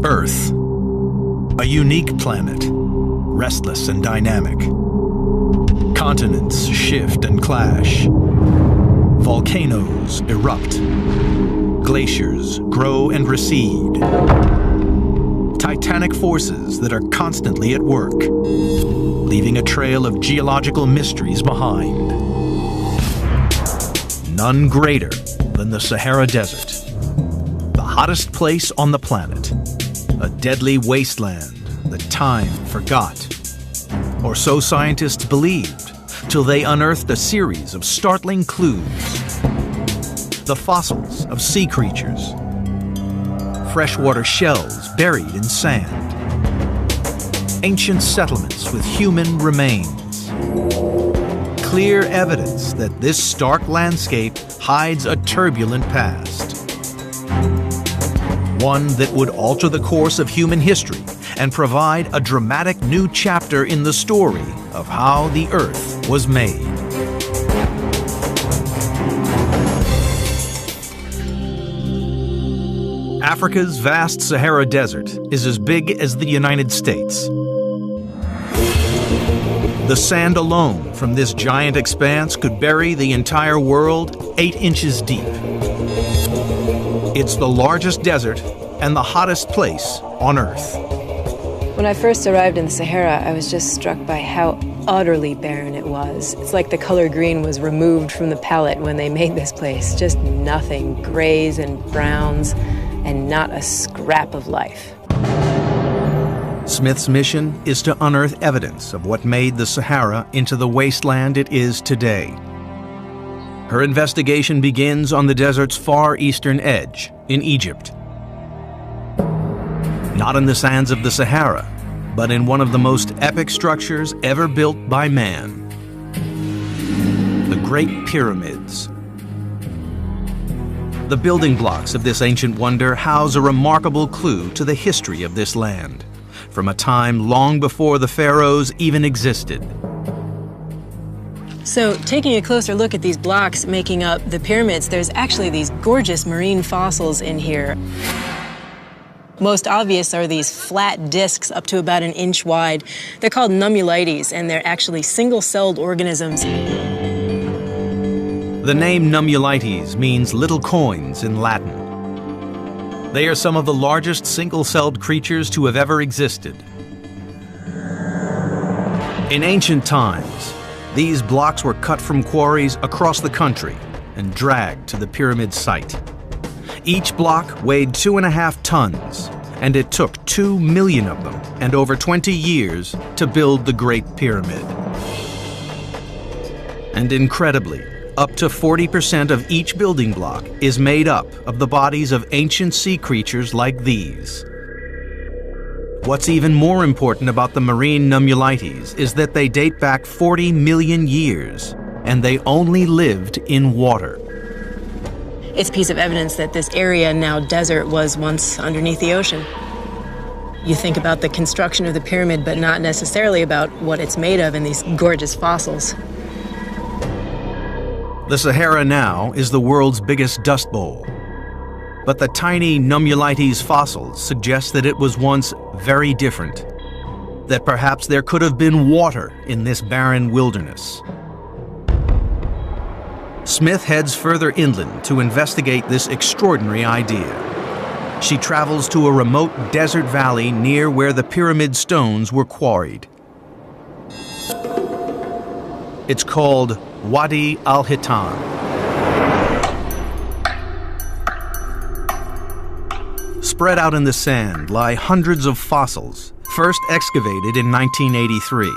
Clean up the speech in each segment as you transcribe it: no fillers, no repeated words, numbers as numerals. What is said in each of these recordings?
Earth, a unique planet, restless and dynamic. Continents shift and clash. Volcanoes erupt. Glaciers grow and recede. Titanic forces that are constantly at work, leaving a trail of geological mysteries behind. None greater than the Sahara Desert, the hottest place on the planet, a deadly wasteland that time forgot. Or so scientists believed, till they unearthed a series of startling clues. The fossils of sea creatures, freshwater shells buried in sand, ancient settlements with human remains. Clear evidence that this stark landscape hides a turbulent past. One that would alter the course of human history and provide a dramatic new chapter in the story of how the Earth was made. Africa's vast Sahara Desert is as big as the United States. The sand alone from this giant expanse could bury the entire world 8 inches deep. It's the largest desert and the hottest place on Earth. When I first arrived in the Sahara, I was just struck by how utterly barren it was. It's like the color green was removed from the palette when they made this place. Just nothing, grays and browns, and not a scrap of life. Smith's mission is to unearth evidence of what made the Sahara into the wasteland it is today. Her investigation begins on the desert's far eastern edge, in Egypt. Not in the sands of the Sahara, but in one of the most epic structures ever built by man. The Great Pyramids. The building blocks of this ancient wonder house a remarkable clue to the history of this land, from a time long before the pharaohs even existed. So, taking a closer look at these blocks making up the pyramids, there's actually these gorgeous marine fossils in here. Most obvious are these flat discs up to about 1 inch wide. They're called nummulites, and they're actually single-celled organisms. The name nummulites means little coins in Latin. They are some of the largest single-celled creatures to have ever existed. In ancient times, these blocks were cut from quarries across the country and dragged to the pyramid site. Each block weighed 2.5 tons, and it took 2 million of them and over 20 years to build the Great Pyramid. And incredibly, up to 40% of each building block is made up of the bodies of ancient sea creatures like these. What's even more important about the marine nummulites is that they date back 40 million years, and they only lived in water. It's a piece of evidence that this area, now desert, was once underneath the ocean. You think about the construction of the pyramid, but not necessarily about what it's made of in these gorgeous fossils. The Sahara now is the world's biggest dust bowl. But the tiny nummulites fossils suggest that it was once very different, that perhaps there could have been water in this barren wilderness. Smith heads further inland to investigate this extraordinary idea. She travels to a remote desert valley near where the pyramid stones were quarried. It's called Wadi al-Hitan. Spread out in the sand lie hundreds of fossils, first excavated in 1983.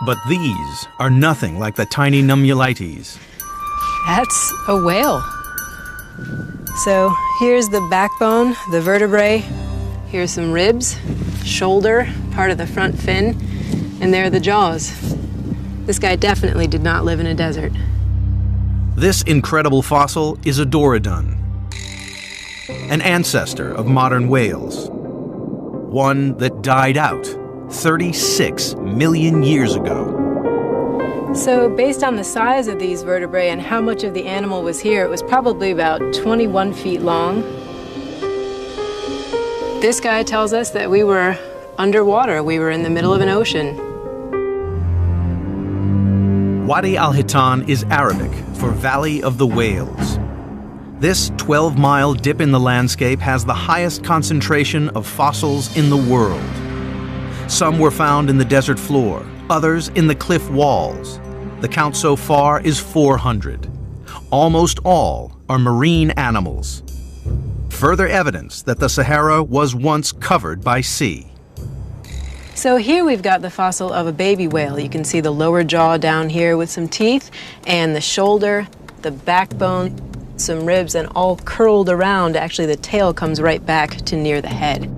But these are nothing like the tiny nummulites. That's a whale. So here's the backbone, the vertebrae. Here's some ribs, shoulder, part of the front fin, and there are the jaws. This guy definitely did not live in a desert. This incredible fossil is a Dorodon, an ancestor of modern whales, one that died out 36 million years ago. So based on the size of these vertebrae and how much of the animal was here, it was probably about 21 feet long. This guy tells us that we were underwater. We were in the middle of an ocean. Wadi al-Hitan is Arabic for Valley of the Whales. This 12-mile dip in the landscape has the highest concentration of fossils in the world. Some were found in the desert floor, others in the cliff walls. The count so far is 400. Almost all are marine animals. Further evidence that the Sahara was once covered by sea. So here we've got the fossil of a baby whale. You can see the lower jaw down here with some teeth, and the shoulder, the backbone, some ribs, and all curled around. Actually, the tail comes right back to near the head.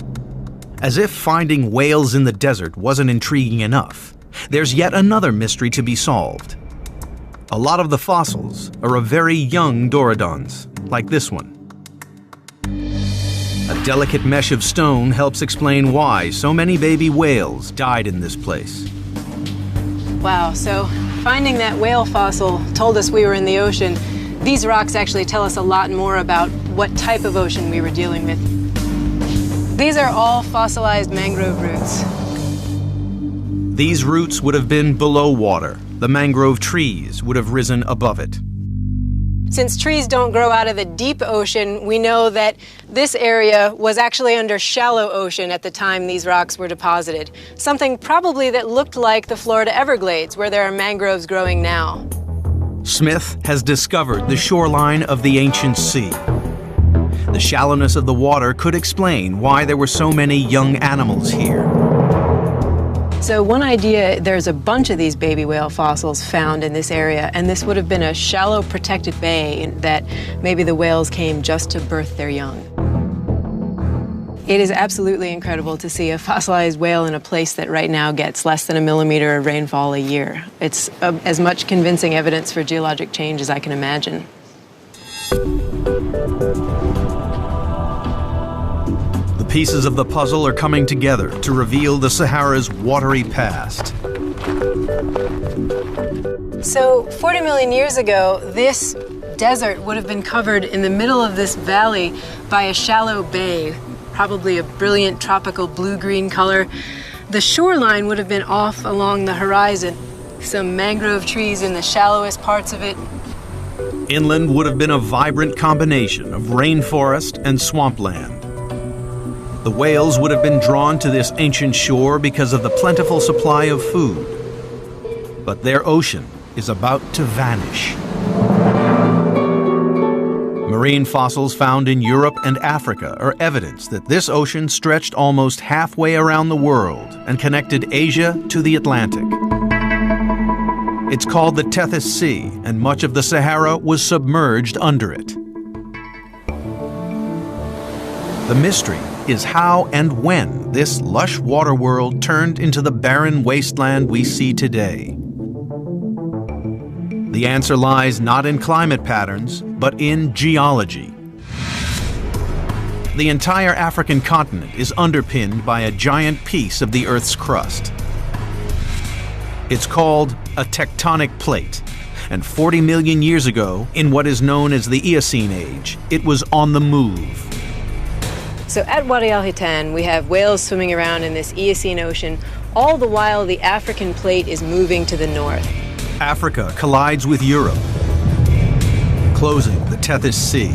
As if finding whales in the desert wasn't intriguing enough, there's yet another mystery to be solved. A lot of the fossils are of very young Dorodons, like this one. A delicate mesh of stone helps explain why so many baby whales died in this place. Wow, so finding that whale fossil told us we were in the ocean. These rocks actually tell us a lot more about what type of ocean we were dealing with. These are all fossilized mangrove roots. These roots would have been below water. The mangrove trees would have risen above it. Since trees don't grow out of the deep ocean, we know that this area was actually under shallow ocean at the time these rocks were deposited. Something probably that looked like the Florida Everglades, where there are mangroves growing now. Smith has discovered the shoreline of the ancient sea. The shallowness of the water could explain why there were so many young animals here. So one idea, there's a bunch of these baby whale fossils found in this area, and this would have been a shallow protected bay that maybe the whales came just to birth their young. It is absolutely incredible to see a fossilized whale in a place that right now gets less than 1 millimeter of rainfall a year. It's as much convincing evidence for geologic change as I can imagine. The pieces of the puzzle are coming together to reveal the Sahara's watery past. So 40 million years ago, this desert would have been covered in the middle of this valley by a shallow bay, probably a brilliant tropical blue-green color. The shoreline would have been off along the horizon, some mangrove trees in the shallowest parts of it. Inland would have been a vibrant combination of rainforest and swampland. The whales would have been drawn to this ancient shore because of the plentiful supply of food. But their ocean is about to vanish. Marine fossils found in Europe and Africa are evidence that this ocean stretched almost halfway around the world and connected Asia to the Atlantic. It's called the Teth Sea, and much of the Sahara was submerged under it. The mystery is how and when this lush water world turned into the barren wasteland we see today. The answer lies not in climate patterns, but in geology. The entire African continent is underpinned by a giant piece of the Earth's crust. It's called a tectonic plate, and 40 million years ago, in what is known as the Eocene Age, it was on the move. So at Wadi al-Hitan, we have whales swimming around in this Eocene Ocean. All the while, the African plate is moving to the north. Africa collides with Europe, closing the Teth Sea.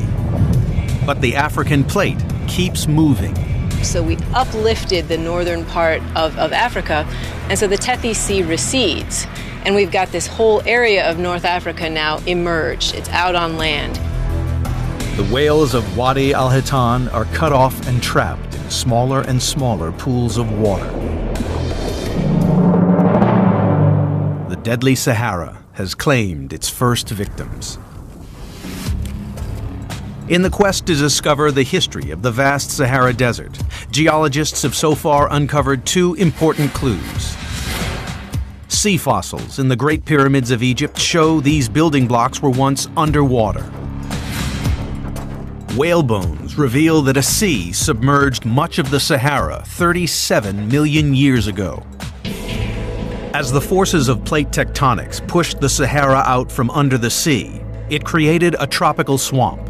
But the African plate keeps moving. So we uplifted the northern part of Africa, and so the Teth Sea recedes. And we've got this whole area of North Africa now emerged. It's out on land. The whales of Wadi al-Hitan are cut off and trapped in smaller and smaller pools of water. The deadly Sahara has claimed its first victims. In the quest to discover the history of the vast Sahara Desert, geologists have so far uncovered 2 important clues. Sea fossils in the Great Pyramids of Egypt show these building blocks were once underwater. Whale bones reveal that a sea submerged much of the Sahara 37 million years ago. As the forces of plate tectonics pushed the Sahara out from under the sea, it created a tropical swamp.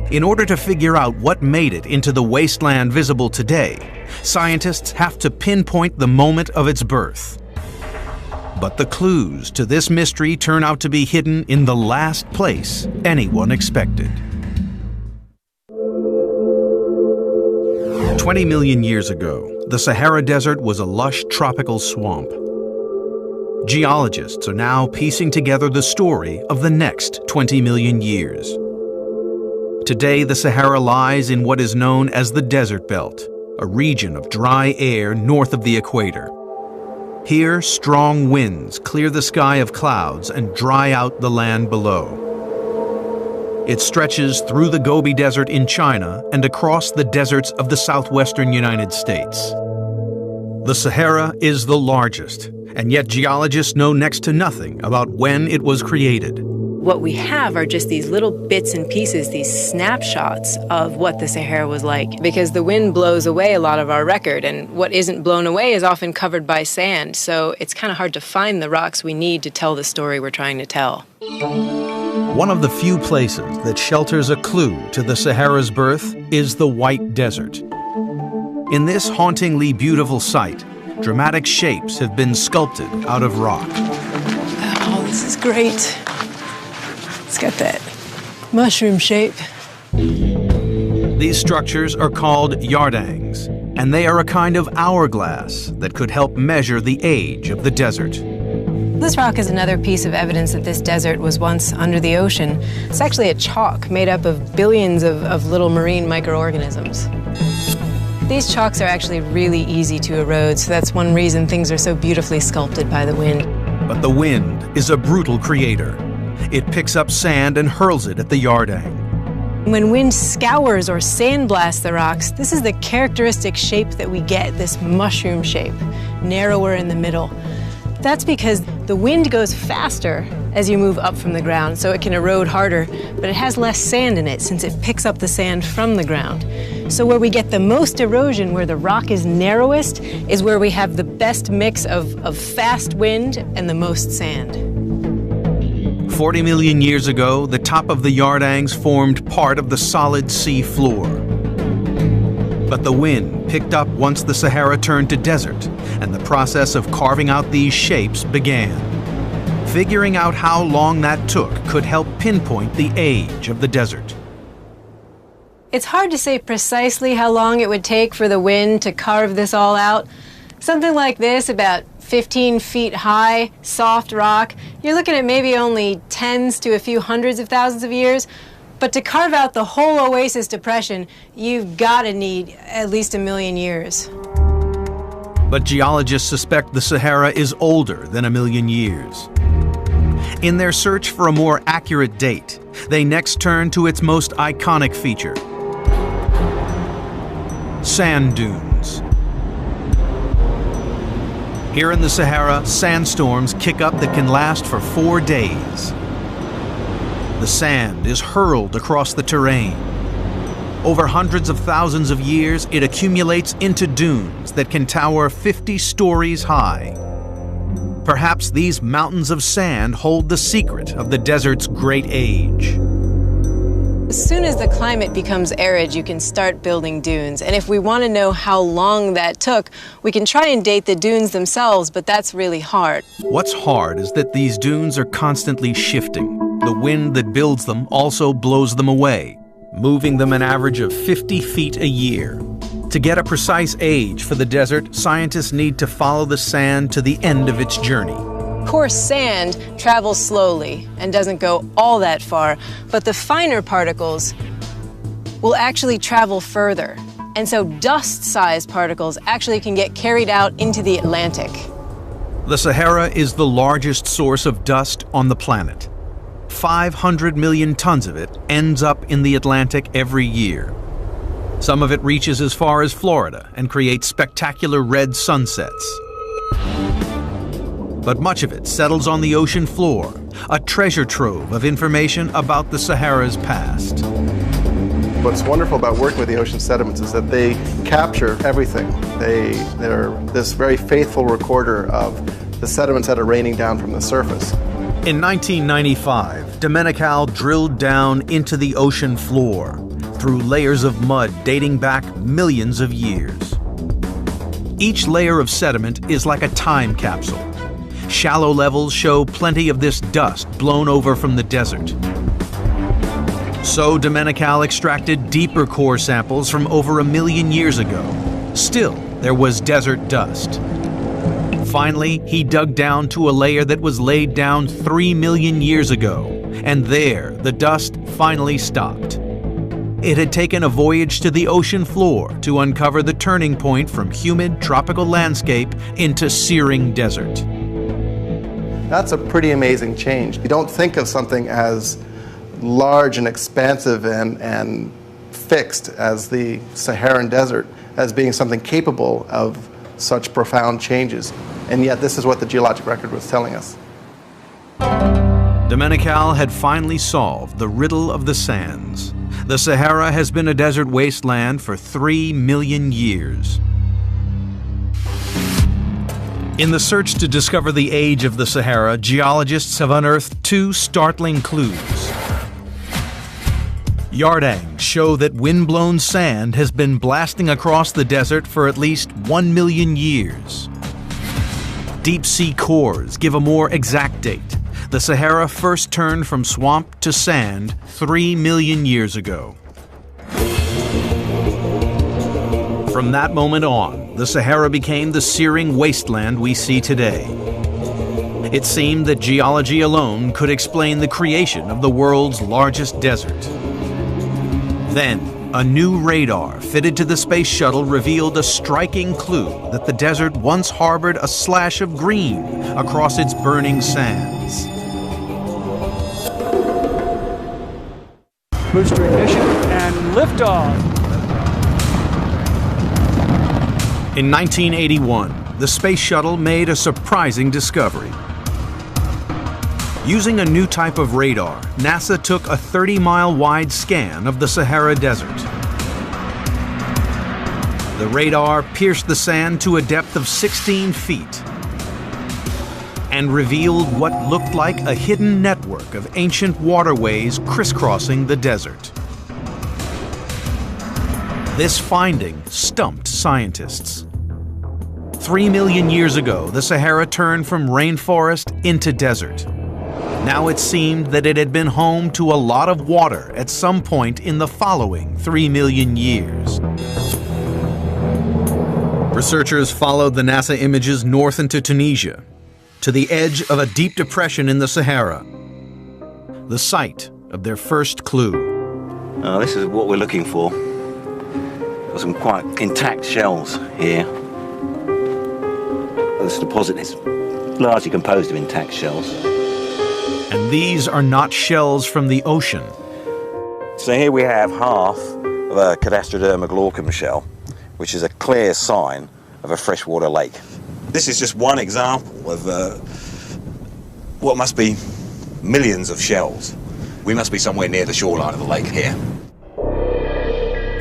In order to figure out what made it into the wasteland visible today, scientists have to pinpoint the moment of its birth. But the clues to this mystery turn out to be hidden in the last place anyone expected. 20 million years ago, the Sahara Desert was a lush tropical swamp. Geologists are now piecing together the story of the next 20 million years. Today, the Sahara lies in what is known as the Desert Belt, a region of dry air north of the equator. Here, strong winds clear the sky of clouds and dry out the land below. It stretches through the Gobi Desert in China and across the deserts of the southwestern United States. The Sahara is the largest, and yet geologists know next to nothing about when it was created. What we have are just these little bits and pieces, these snapshots of what the Sahara was like, because the wind blows away a lot of our record, and what isn't blown away is often covered by sand, so it's kind of hard to find the rocks we need to tell the story we're trying to tell. One of the few places that shelters a clue to the Sahara's birth is the White Desert. In this hauntingly beautiful site, dramatic shapes have been sculpted out of rock. Oh, this is great. It's got that mushroom shape. These structures are called yardangs, and they are a kind of hourglass that could help measure the age of the desert. This rock is another piece of evidence that this desert was once under the ocean. It's actually a chalk made up of billions of little marine microorganisms. These chalks are actually really easy to erode, so that's one reason things are so beautifully sculpted by the wind. But the wind is a brutal creator. It picks up sand and hurls it at the yardang. When wind scours or sandblasts the rocks, this is the characteristic shape that we get, this mushroom shape, narrower in the middle. That's because the wind goes faster as you move up from the ground, so it can erode harder, but it has less sand in it since it picks up the sand from the ground. So where we get the most erosion, where the rock is narrowest, is where we have the best mix of fast wind and the most sand. 40 million years ago, the top of the yardangs formed part of the solid sea floor. But the wind picked up once the Sahara turned to desert, and the process of carving out these shapes began. Figuring out how long that took could help pinpoint the age of the desert. It's hard to say precisely how long it would take for the wind to carve this all out. Something like this, about 15 feet high, soft rock, you're looking at maybe only tens to a few hundreds of thousands of years. But to carve out the whole Oasis Depression, you've got to need at least 1 million years. But geologists suspect the Sahara is older than 1 million years. In their search for a more accurate date, they next turn to its most iconic feature: sand dunes. Here in the Sahara, sandstorms kick up that can last for 4 days. The sand is hurled across the terrain. Over hundreds of thousands of years, it accumulates into dunes that can tower 50 stories high. Perhaps these mountains of sand hold the secret of the desert's great age. As soon as the climate becomes arid, you can start building dunes. And if we want to know how long that took, we can try and date the dunes themselves, but that's really hard. What's hard is that these dunes are constantly shifting. The wind that builds them also blows them away, moving them an average of 50 feet a year. To get a precise age for the desert, scientists need to follow the sand to the end of its journey. Coarse sand travels slowly and doesn't go all that far, but the finer particles will actually travel further. And so dust-sized particles actually can get carried out into the Atlantic. The Sahara is the largest source of dust on the planet. 500 million tons of it ends up in the Atlantic every year. Some of it reaches as far as Florida and creates spectacular red sunsets. But much of it settles on the ocean floor, a treasure trove of information about the Sahara's past. What's wonderful about working with the ocean sediments is that they capture everything. They're this very faithful recorder of the sediments that are raining down from the surface. In 1995, Domenical drilled down into the ocean floor, through layers of mud dating back millions of years. Each layer of sediment is like a time capsule. Shallow levels show plenty of this dust blown over from the desert. So Domenical extracted deeper core samples from over 1 million years ago. Still, there was desert dust. Finally, he dug down to a layer that was laid down 3 million years ago, and there, the dust finally stopped. It had taken a voyage to the ocean floor to uncover the turning point from humid tropical landscape into searing desert. That's a pretty amazing change. You don't think of something as large and expansive and fixed as the Saharan Desert as being something capable of such profound changes. And yet this is what the geologic record was telling us. Domenical had finally solved the riddle of the sands. The Sahara has been a desert wasteland for 3 million years. In the search to discover the age of the Sahara, geologists have unearthed 2 startling clues. Yardangs show that wind-blown sand has been blasting across the desert for at least 1 million years. Deep-sea cores give a more exact date. The Sahara first turned from swamp to sand 3 million years ago. From that moment on, the Sahara became the searing wasteland we see today. It seemed that geology alone could explain the creation of the world's largest desert. Then, a new radar fitted to the space shuttle revealed a striking clue that the desert once harbored a slash of green across its burning sands. Booster ignition and liftoff. In 1981, the space shuttle made a surprising discovery. Using a new type of radar, NASA took a 30-mile wide scan of the Sahara Desert. The radar pierced the sand to a depth of 16 feet and revealed what looked like a hidden network of ancient waterways crisscrossing the desert. This finding stumped scientists. 3 million years ago, the Sahara turned from rainforest into desert. Now it seemed that it had been home to a lot of water at some point in the following 3 million years. Researchers followed the NASA images north into Tunisia, to the edge of a deep depression in the Sahara, the site of their first clue. This is what we're looking for. Got some quite intact shells here. This deposit is largely composed of intact shells. And these are not shells from the ocean. So here we have half of a Cadastroderma glaucum shell, which is a clear sign of a freshwater lake. This is just one example of what must be millions of shells. We must be somewhere near the shoreline of the lake here.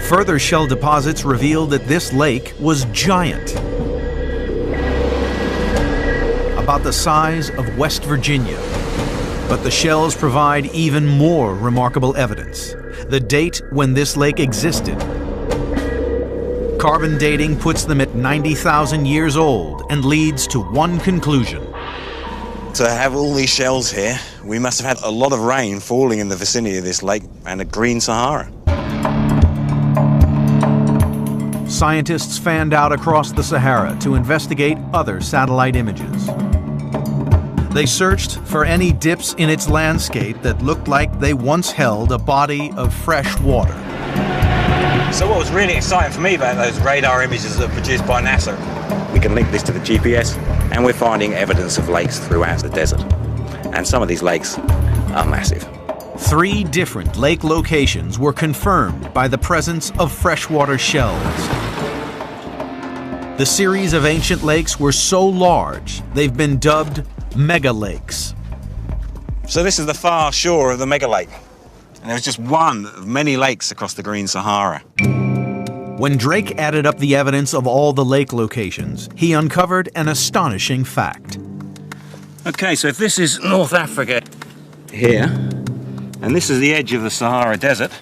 Further shell deposits revealed that this lake was giant, about the size of West Virginia. But the shells provide even more remarkable evidence: the date when this lake existed. Carbon dating puts them at 90,000 years old and leads to one conclusion. To have all these shells here, we must have had a lot of rain falling in the vicinity of this lake and a green Sahara. Scientists fanned out across the Sahara to investigate other satellite images. They searched for any dips in its landscape that looked like they once held a body of fresh water. So what was really exciting for me about those radar images that were produced by NASA, we can link this to the GPS, and we're finding evidence of lakes throughout the desert. And some of these lakes are massive. 3 different lake locations were confirmed by the presence of freshwater shells. The series of ancient lakes were so large, they've been dubbed mega lakes. So this is the far shore of the mega lake. And there's just one of many lakes across the Green Sahara. When Drake added up the evidence of all the lake locations, he uncovered an astonishing fact. Okay, so if this is North Africa here, and this is the edge of the Sahara Desert,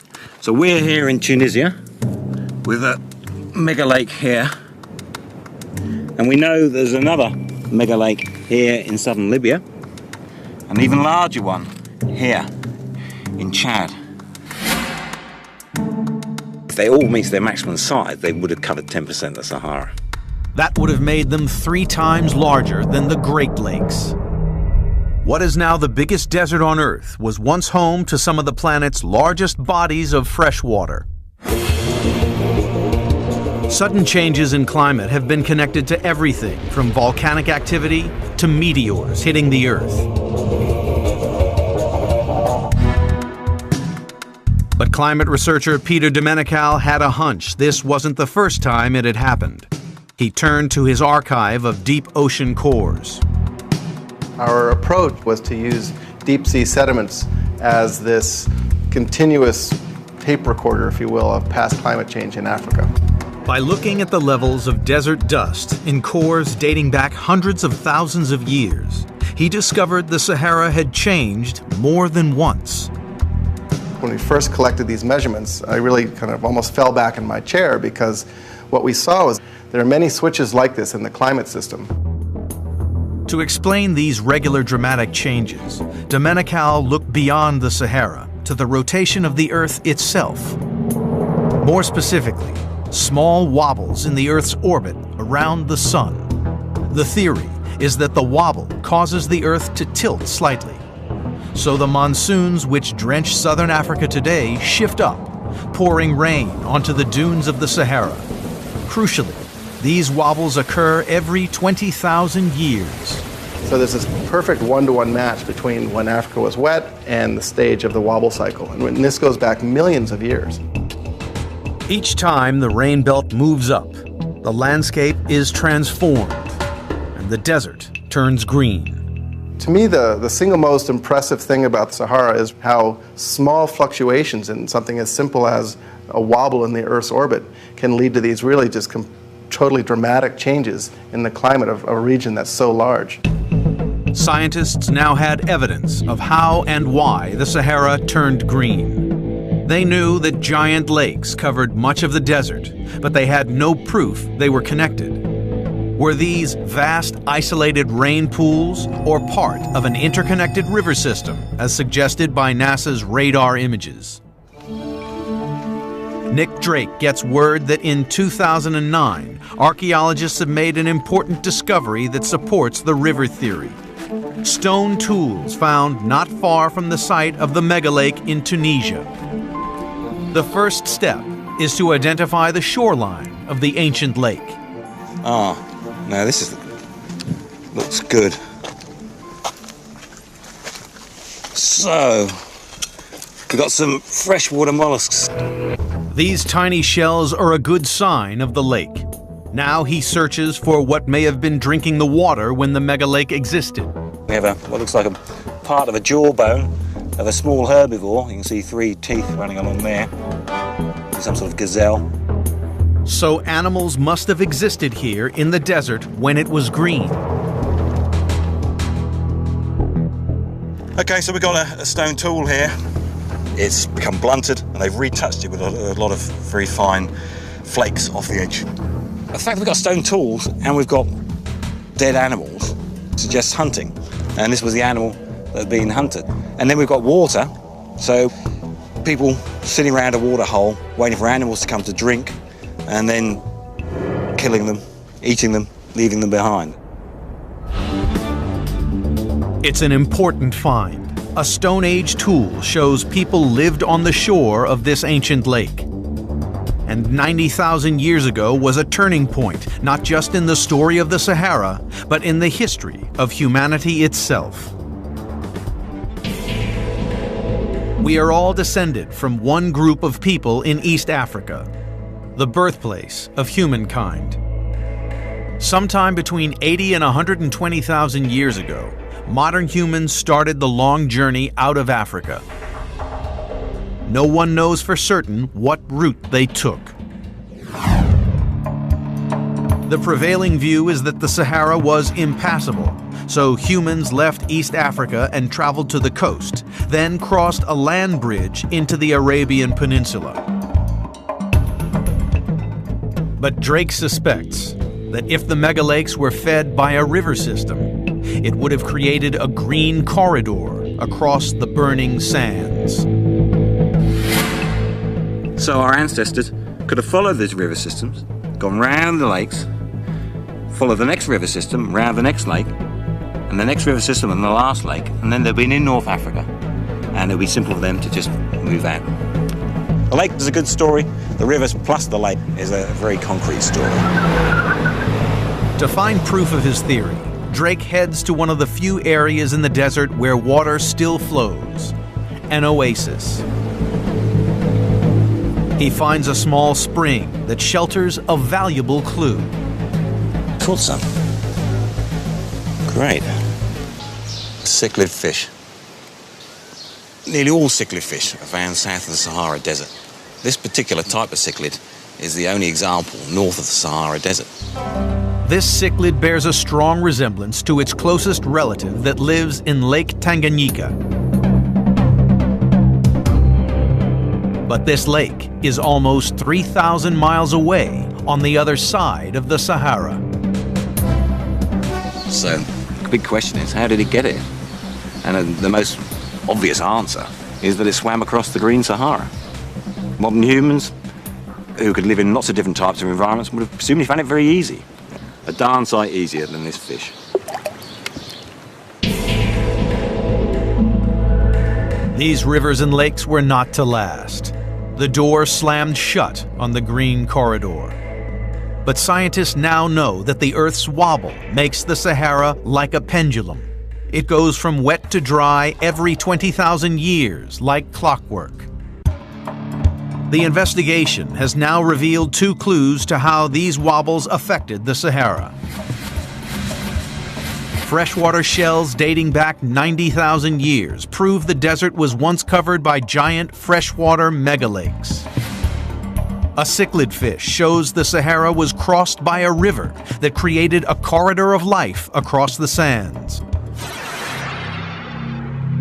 So we're here in Tunisia with a mega lake here, and we know there's another mega lake here in southern Libya, an even larger one here in Chad. If they all meet their maximum size, they would have covered 10% of the Sahara. That would have made them 3 times larger than the Great Lakes. What is now the biggest desert on Earth was once home to some of the planet's largest bodies of fresh water. Sudden changes in climate have been connected to everything from volcanic activity to meteors hitting the Earth. But climate researcher Peter Domenical had a hunch this wasn't the first time it had happened. He turned to his archive of deep ocean cores. Our approach was to use deep sea sediments as this continuous tape recorder, if you will, of past climate change in Africa. By looking at the levels of desert dust in cores dating back hundreds of thousands of years, he discovered the Sahara had changed more than once. When we first collected these measurements, I really kind of almost fell back in my chair, because what we saw was there are many switches like this in the climate system. To explain these regular dramatic changes, Domenical looked beyond the Sahara to the rotation of the Earth itself. More specifically, small wobbles in the Earth's orbit around the Sun. The theory is that the wobble causes the Earth to tilt slightly. So the monsoons which drench southern Africa today shift up, pouring rain onto the dunes of the Sahara. Crucially, these wobbles occur every 20,000 years. So there's this perfect one-to-one match between when Africa was wet and the stage of the Wobble Cycle. And this goes back millions of years. Each time the rain belt moves up, the landscape is transformed, and the desert turns green. To me, the single most impressive thing about the Sahara is how small fluctuations in something as simple as a wobble in the Earth's orbit can lead to these really just totally dramatic changes in the climate of a region that's so large. Scientists now had evidence of how and why the Sahara turned green. They knew that giant lakes covered much of the desert, but they had no proof they were connected. Were these vast, isolated rain pools or part of an interconnected river system, as suggested by NASA's radar images? Nick Drake gets word that in 2009, archaeologists have made an important discovery that supports the river theory. Stone tools found not far from the site of the megalake in Tunisia. The first step is to identify the shoreline of the ancient lake. Ah, now looks good. So, we've got some freshwater mollusks. These tiny shells are a good sign of the lake. Now he searches for what may have been drinking the water when the megalake existed. We have what looks like a part of a jawbone of a small herbivore. You can see 3 teeth running along there. Some sort of gazelle. So animals must have existed here in the desert when it was green. Okay, so we've got a stone tool here. It's become blunted, and they've retouched it with a lot of very fine flakes off the edge. The fact that we've got stone tools and we've got dead animals suggests hunting, and this was the animal that had been hunted. And then we've got water, so people sitting around a water hole waiting for animals to come to drink, and then killing them, eating them, leaving them behind. It's an important find. A Stone Age tool shows people lived on the shore of this ancient lake. And 90,000 years ago was a turning point, not just in the story of the Sahara, but in the history of humanity itself. We are all descended from one group of people in East Africa, the birthplace of humankind. Sometime between 80 and 120,000 years ago, modern humans started the long journey out of Africa. No one knows for certain what route they took. The prevailing view is that the Sahara was impassable, so humans left East Africa and traveled to the coast, then crossed a land bridge into the Arabian Peninsula. But Drake suspects that if the megalakes were fed by a river system, it would have created a green corridor across the burning sands. So our ancestors could have followed these river systems, gone round the lakes, followed the next river system, round the next lake, and the next river system and the last lake, and then they've been in North Africa, and it would be simple for them to just move out. The lake is a good story. The rivers plus the lake is a very concrete story. To find proof of his theory, Drake heads to one of the few areas in the desert where water still flows, an oasis. He finds a small spring that shelters a valuable clue. Caught some. Great. Cichlid fish. Nearly all cichlid fish are found south of the Sahara Desert. This particular type of cichlid is the only example north of the Sahara Desert. This cichlid bears a strong resemblance to its closest relative that lives in Lake Tanganyika. But this lake is almost 3,000 miles away on the other side of the Sahara. So the big question is, how did it get here? And the most obvious answer is that it swam across the green Sahara. Modern humans, who could live in lots of different types of environments, would have presumably found it very easy. A darn sight easier than this fish. These rivers and lakes were not to last. The door slammed shut on the green corridor. But scientists now know that the Earth's wobble makes the Sahara like a pendulum. It goes from wet to dry every 20,000 years, like clockwork. The investigation has now revealed 2 clues to how these wobbles affected the Sahara. Freshwater shells dating back 90,000 years prove the desert was once covered by giant freshwater megalakes. A cichlid fish shows the Sahara was crossed by a river that created a corridor of life across the sands.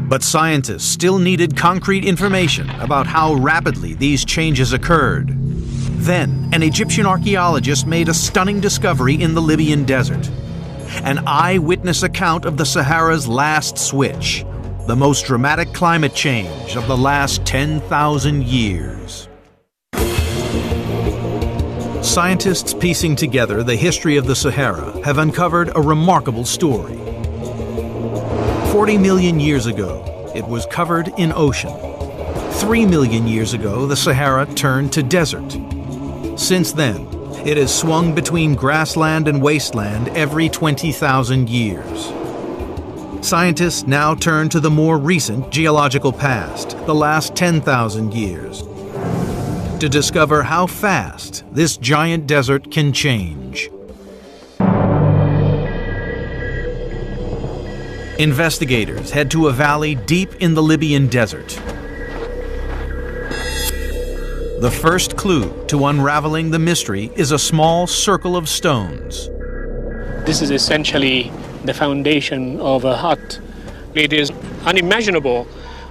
But scientists still needed concrete information about how rapidly these changes occurred. Then, an Egyptian archaeologist made a stunning discovery in the Libyan desert. An eyewitness account of the Sahara's last switch, the most dramatic climate change of the last 10,000 years. Scientists piecing together the history of the Sahara have uncovered a remarkable story. 40 million years ago, it was covered in ocean. 3 million years ago, the Sahara turned to desert. Since then, it has swung between grassland and wasteland every 20,000 years. Scientists now turn to the more recent geological past, the last 10,000 years, to discover how fast this giant desert can change. Investigators head to a valley deep in the Libyan desert. The first clue to unraveling the mystery is a small circle of stones. This is essentially the foundation of a hut. It is unimaginable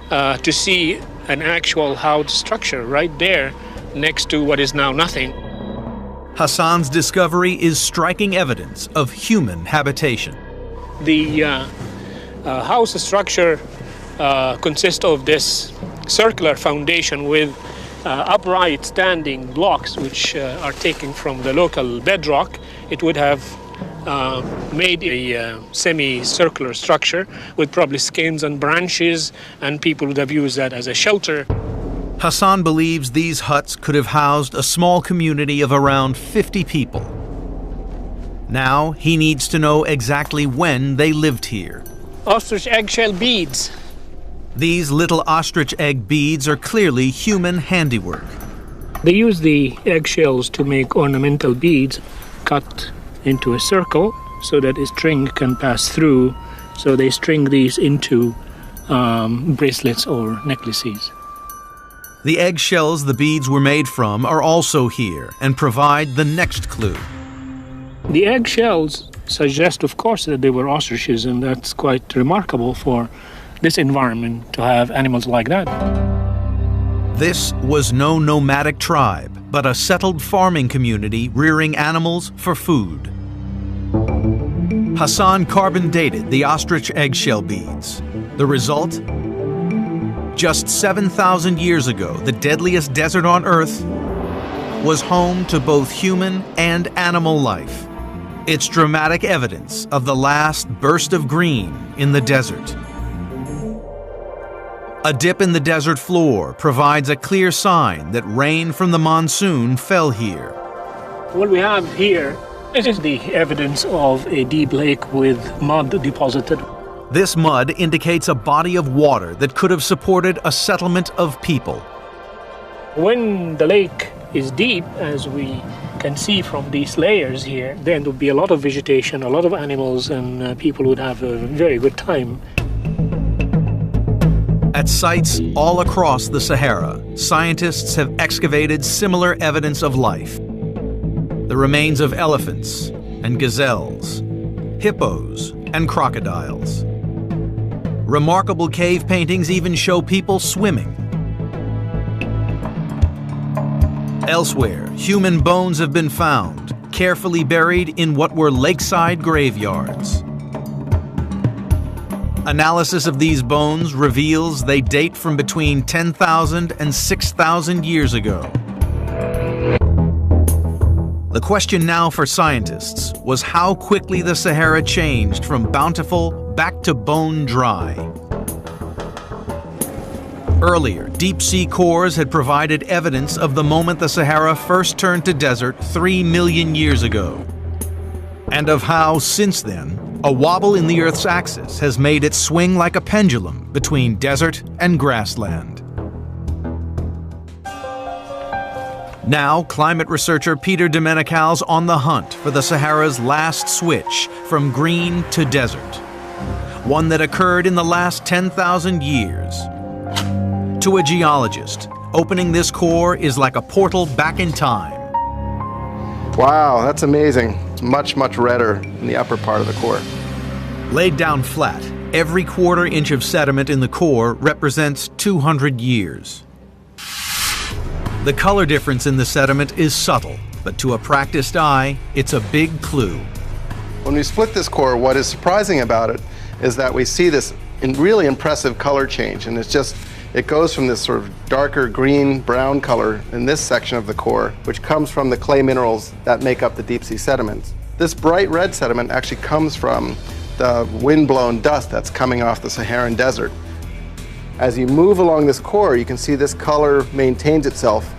to see an actual house structure right there next to what is now nothing. Hassan's discovery is striking evidence of human habitation. The house structure consists of this circular foundation with upright standing blocks which are taken from the local bedrock. It would have made a semicircular structure with probably skins and branches, and people would have used that as a shelter. Hassan believes these huts could have housed a small community of around 50 people. Now he needs to know exactly when they lived here. Ostrich eggshell beads. These little ostrich egg beads are clearly human handiwork. They use the eggshells to make ornamental beads cut into a circle so that a string can pass through. So they string these into bracelets or necklaces. The eggshells the beads were made from are also here and provide the next clue. The eggshells suggest, of course, that they were ostriches, and that's quite remarkable for this environment to have animals like that. This was no nomadic tribe, but a settled farming community rearing animals for food. Hassan carbon dated the ostrich eggshell beads. The result? Just 7,000 years ago, the deadliest desert on Earth was home to both human and animal life. It's dramatic evidence of the last burst of green in the desert. A dip in the desert floor provides a clear sign that rain from the monsoon fell here. What we have here is the evidence of a deep lake with mud deposited. This mud indicates a body of water that could have supported a settlement of people. When the lake is deep, as we can see from these layers here, then there would be a lot of vegetation, a lot of animals, and people would have a very good time. At sites all across the Sahara, scientists have excavated similar evidence of life. The remains of elephants and gazelles, hippos and crocodiles. Remarkable cave paintings even show people swimming. Elsewhere, human bones have been found, carefully buried in what were lakeside graveyards. Analysis of these bones reveals they date from between 10,000 and 6,000 years ago. The question now for scientists was how quickly the Sahara changed from bountiful back to bone dry. Earlier, deep-sea cores had provided evidence of the moment the Sahara first turned to desert 3 million years ago, and of how, since then, a wobble in the Earth's axis has made it swing like a pendulum between desert and grassland. Now, climate researcher Peter Domenical's on the hunt for the Sahara's last switch from green to desert, one that occurred in the last 10,000 years. To a geologist, opening this core is like a portal back in time. Wow, that's amazing. It's much, much redder in the upper part of the core. Laid down flat, every quarter inch of sediment in the core represents 200 years. The color difference in the sediment is subtle, but to a practiced eye, it's a big clue. When we split this core, what is surprising about it is that we see this really impressive color change, and it goes from this sort of darker green-brown color in this section of the core, which comes from the clay minerals that make up the deep-sea sediments. This bright red sediment actually comes from the wind-blown dust that's coming off the Saharan desert. As you move along this core, you can see this color maintains itself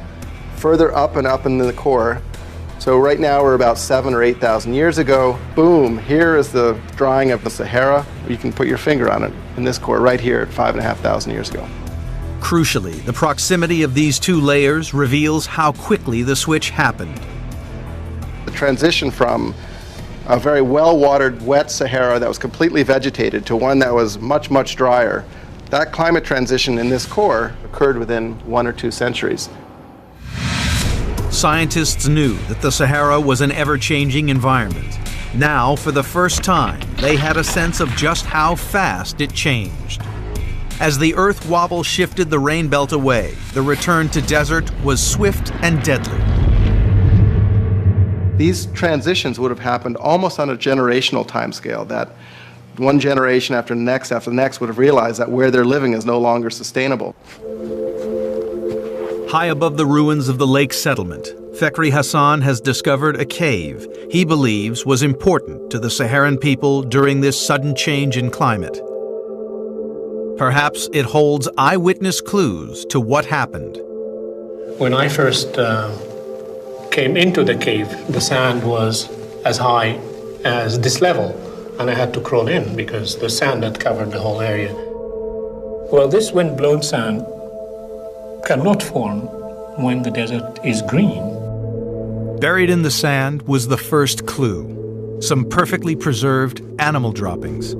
further up and up in the core. So right now we're about 7,000 or 8,000 years ago. Boom, here is the drying of the Sahara. You can put your finger on it in this core right here at 5,500 years ago. Crucially, the proximity of these two layers reveals how quickly the switch happened. The transition from a very well-watered, wet Sahara that was completely vegetated to one that was much, much drier, that climate transition in this core occurred within 1 or 2 centuries. Scientists knew that the Sahara was an ever-changing environment. Now, for the first time, they had a sense of just how fast it changed. As the Earth wobble shifted the rain belt away, the return to desert was swift and deadly. These transitions would have happened almost on a generational timescale, that one generation after the next would have realized that where they're living is no longer sustainable. High above the ruins of the lake settlement, Fakhri Hassan has discovered a cave he believes was important to the Saharan people during this sudden change in climate. Perhaps it holds eyewitness clues to what happened. When I first came into the cave, the sand was as high as this level, and I had to crawl in because the sand had covered the whole area. Well, this wind-blown sand cannot form when the desert is green. Buried in the sand was the first clue, some perfectly preserved animal droppings.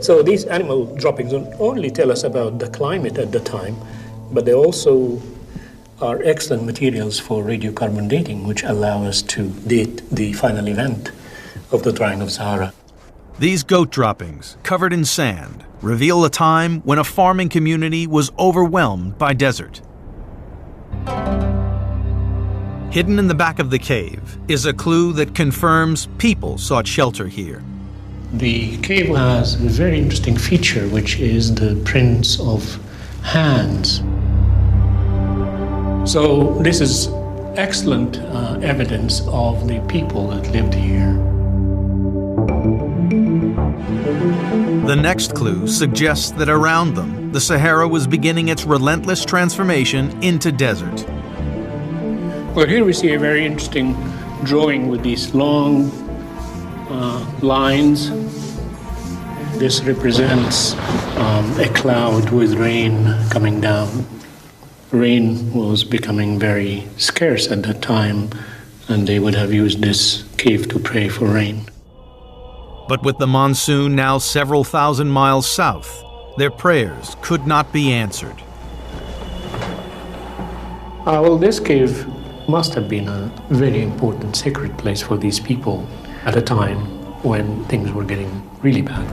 So these animal droppings don't only tell us about the climate at the time, but they also are excellent materials for radiocarbon dating, which allow us to date the final event of the drying of Sahara. These goat droppings, covered in sand, reveal a time when a farming community was overwhelmed by desert. Hidden in the back of the cave is a clue that confirms people sought shelter here. The cave has a very interesting feature, which is the prints of hands. So this is excellent evidence of the people that lived here. The next clue suggests that around them, the Sahara was beginning its relentless transformation into desert. Well, here we see a very interesting drawing with these long lines. This represents a cloud with rain coming down. Rain was becoming very scarce at that time, and they would have used this cave to pray for rain. But with the monsoon now several thousand miles south, their prayers could not be answered. Well, this cave must have been a very important sacred place for these people at a time when things were getting really bad.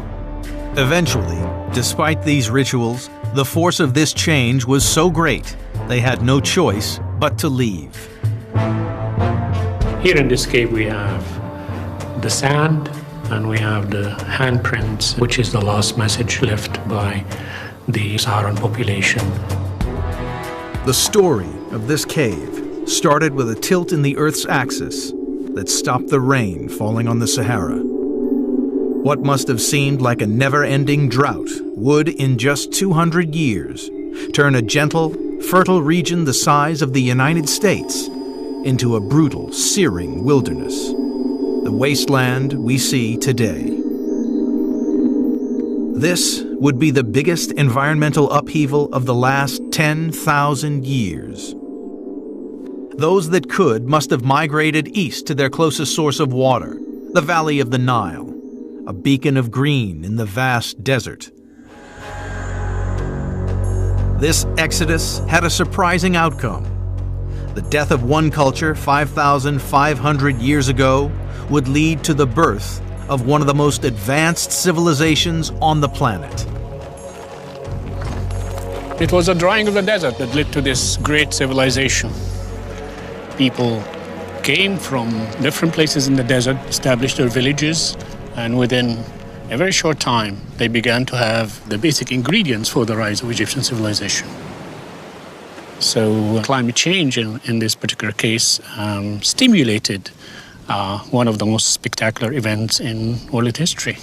Eventually, despite these rituals, the force of this change was so great, they had no choice but to leave. Here in this cave we have the sand and we have the handprints, which is the last message left by the Saharan population. The story of this cave started with a tilt in the Earth's axis that stopped the rain falling on the Sahara. What must have seemed like a never-ending drought would, in just 200 years, turn a gentle, fertile region the size of the United States into a brutal, searing wilderness, the wasteland we see today. This would be the biggest environmental upheaval of the last 10,000 years. Those that could must have migrated east to their closest source of water, the valley of the Nile, a beacon of green in the vast desert. This exodus had a surprising outcome. The death of one culture 5,500 years ago would lead to the birth of one of the most advanced civilizations on the planet. It was the drying of the desert that led to this great civilization. People came from different places in the desert, established their villages, and within a very short time, they began to have the basic ingredients for the rise of Egyptian civilization. So climate change, in this particular case, stimulated one of the most spectacular events in world history.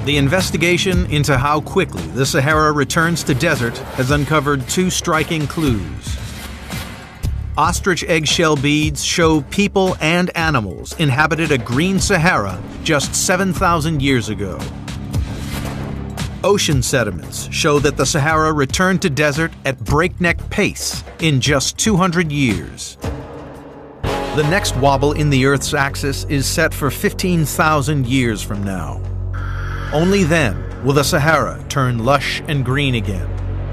The investigation into how quickly the Sahara returns to desert has uncovered two striking clues. Ostrich eggshell beads show people and animals inhabited a green Sahara just 7,000 years ago. Ocean sediments show that the Sahara returned to desert at breakneck pace in just 200 years. The next wobble in the Earth's axis is set for 15,000 years from now. Only then will the Sahara turn lush and green again.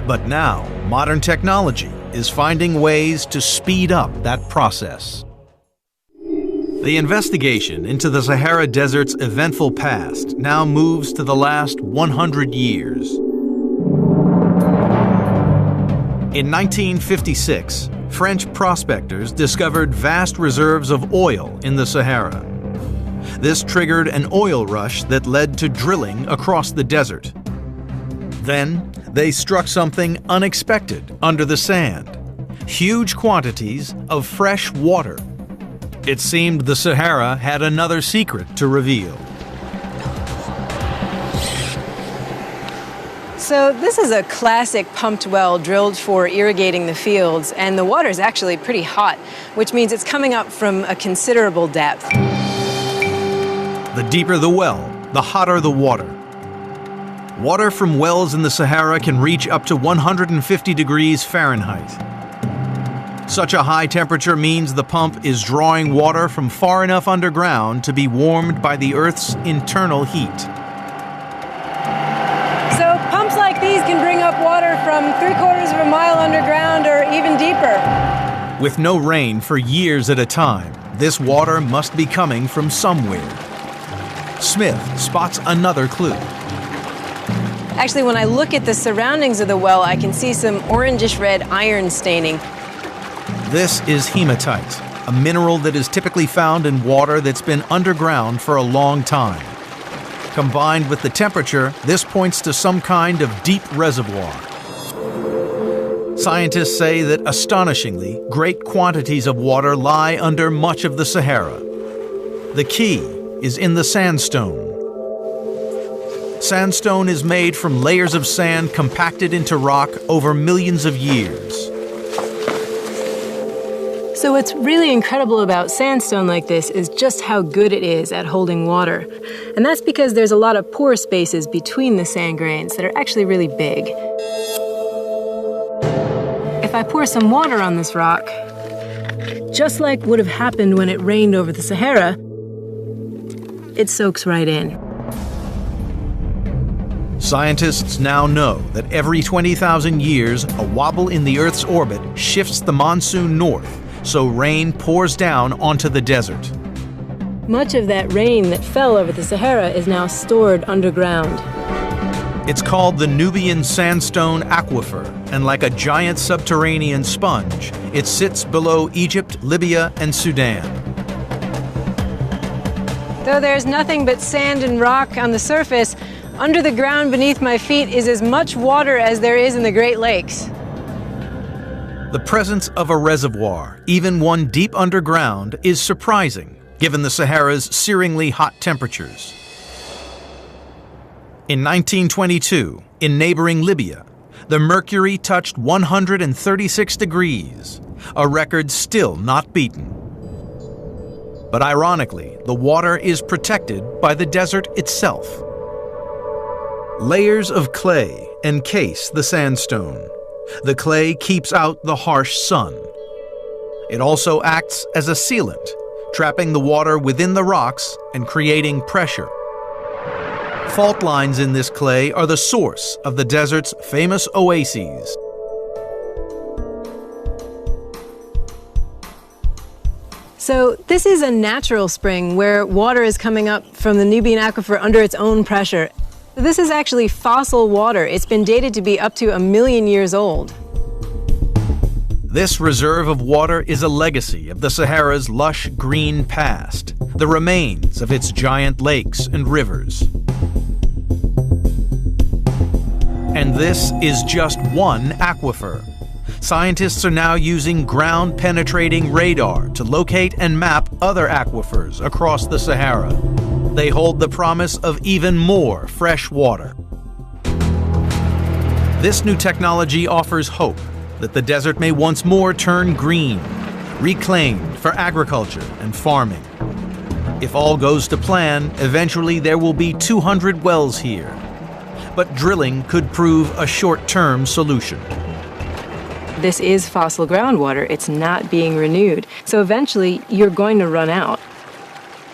But now, modern technology is finding ways to speed up that process. The investigation into the Sahara Desert's eventful past now moves to the last 100 years. In 1956, French prospectors discovered vast reserves of oil in the Sahara. This triggered an oil rush that led to drilling across the desert. Then, they struck something unexpected under the sand: huge quantities of fresh water. It seemed the Sahara had another secret to reveal. So this is a classic pumped well drilled for irrigating the fields, and the water is actually pretty hot, which means it's coming up from a considerable depth. The deeper the well, the hotter the water. Water from wells in the Sahara can reach up to 150 degrees Fahrenheit. Such a high temperature means the pump is drawing water from far enough underground to be warmed by the Earth's internal heat. So pumps like these can bring up water from 3/4 of a mile underground or even deeper. With no rain for years at a time, this water must be coming from somewhere. Smith spots another clue. Actually, when I look at the surroundings of the well, I can see some orangish-red iron staining. This is hematite, a mineral that is typically found in water that's been underground for a long time. Combined with the temperature, this points to some kind of deep reservoir. Scientists say that, astonishingly, great quantities of water lie under much of the Sahara. The key is in the sandstone. Sandstone is made from layers of sand compacted into rock over millions of years. So what's really incredible about sandstone like this is just how good it is at holding water. And that's because there's a lot of pore spaces between the sand grains that are actually really big. If I pour some water on this rock, just like would have happened when it rained over the Sahara, it soaks right in. Scientists now know that every 20,000 years, a wobble in the Earth's orbit shifts the monsoon north, so rain pours down onto the desert. Much of that rain that fell over the Sahara is now stored underground. It's called the Nubian Sandstone Aquifer, and like a giant subterranean sponge, it sits below Egypt, Libya, and Sudan. Though there's nothing but sand and rock on the surface, under the ground beneath my feet is as much water as there is in the Great Lakes. The presence of a reservoir, even one deep underground, is surprising, given the Sahara's searingly hot temperatures. In 1922, in neighboring Libya, the mercury touched 136 degrees, a record still not beaten. But ironically, the water is protected by the desert itself. Layers of clay encase the sandstone. The clay keeps out the harsh sun. It also acts as a sealant, trapping the water within the rocks and creating pressure. Fault lines in this clay are the source of the desert's famous oases. So this is a natural spring where water is coming up from the Nubian Aquifer under its own pressure. This is actually fossil water. It's been dated to be up to 1 million years old. This reserve of water is a legacy of the Sahara's lush green past, the remains of its giant lakes and rivers. And this is just one aquifer. Scientists are now using ground-penetrating radar to locate and map other aquifers across the Sahara. They hold the promise of even more fresh water. This new technology offers hope that the desert may once more turn green, reclaimed for agriculture and farming. If all goes to plan, eventually there will be 200 wells here. But drilling could prove a short-term solution. This is fossil groundwater. It's not being renewed. So eventually, you're going to run out.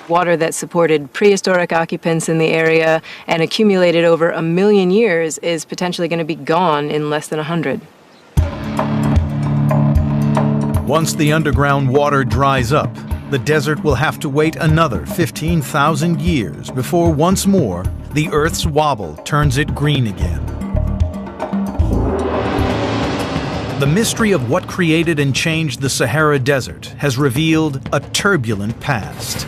Water that supported prehistoric occupants in the area and accumulated over 1 million years is potentially going to be gone in less than 100. Once the underground water dries up, the desert will have to wait another 15,000 years before once more the Earth's wobble turns it green again. The mystery of what created and changed the Sahara Desert has revealed a turbulent past.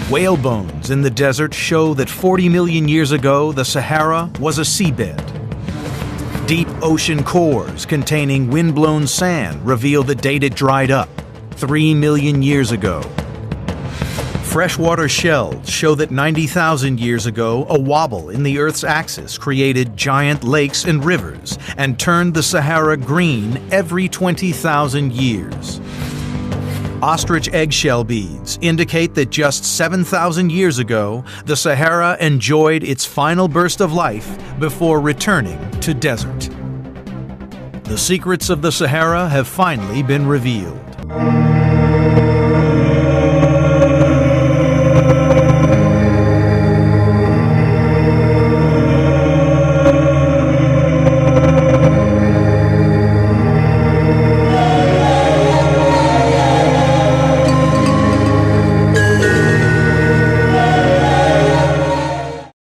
Whale bones in the desert show that 40 million years ago, the Sahara was a seabed. Deep ocean cores containing windblown sand reveal the date it dried up, 3 million years ago. Freshwater shells show that 90,000 years ago, a wobble in the Earth's axis created giant lakes and rivers and turned the Sahara green every 20,000 years. Ostrich eggshell beads indicate that just 7,000 years ago, the Sahara enjoyed its final burst of life before returning to desert. The secrets of the Sahara have finally been revealed.